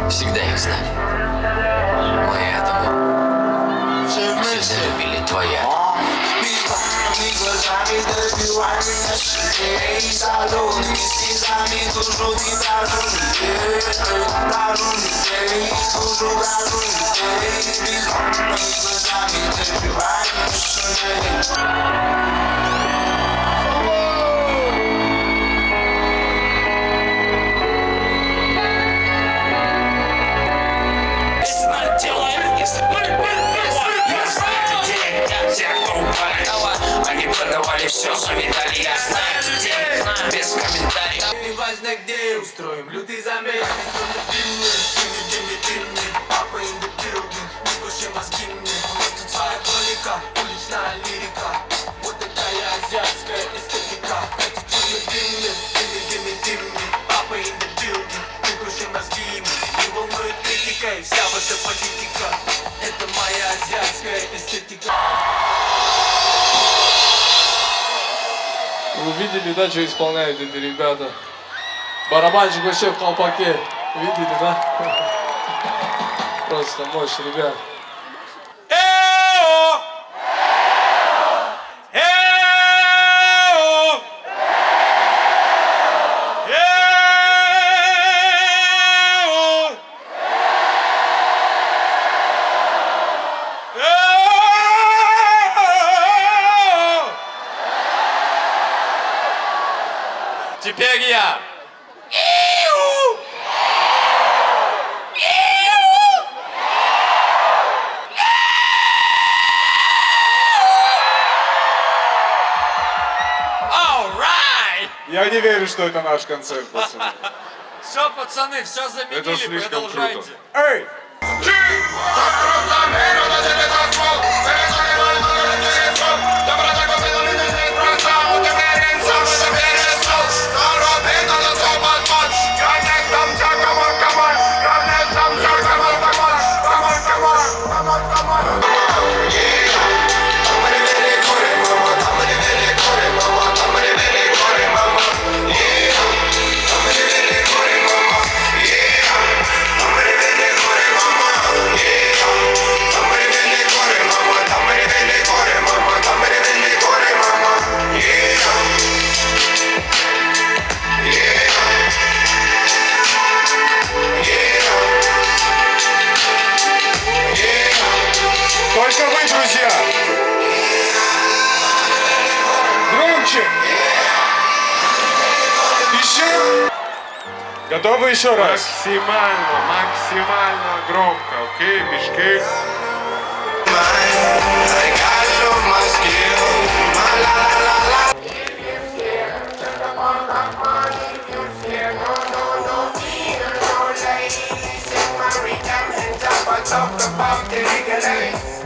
всегда их знали. Моя дома. Всегда любили твоя. Глазами добивай меня сильней. Солеными слезами душу ты брожу людей. Брожу людей, душу брожу людей. Безумными глазами добивай меня сильней. Они продавали все, заметали, я знаю, где, без комментариев. Не важно где, устроим лютый замес. Папа in the building, не пуши мозги мне. У нас тут своя хроника, уличная лирика. Вот такая азиатская эстетика. Это чудо дымный, папа in the building, не пуши мозги ему. Не волнует критика и вся ваша политика. Это моя азиатская эстетика. Вы видели, да, что исполняют эти ребята? Барабанщик вообще в колпаке. Видели, да? Просто мощь, ребят. Теперь я. Я не верю, что это наш концерт, пацаны. Все, пацаны, все заменили, Это слишком продолжайте. круто. Эй! Только вы, друзья! Громче! Еще! Готовы еще раз? Максимально громко, окей, Бишкек. Talk about the legalize.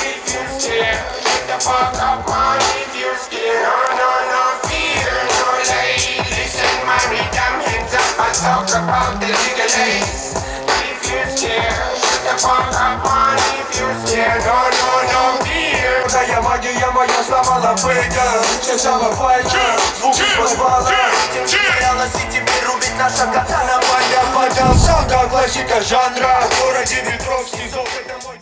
If you scared, shut the fuck up, man. If you scared, no fear, no lie. Listen, my rhythm, hands up and talk about the legalize. If you scared, shut the fuck up, man. If you scared, no fear. Твоя магия моя сломала быта. Часова файна, звук из подвала. Этим стоялась и теперь рубит наша катана. Подался до классика жанра. В городе Ветровский зов, это мой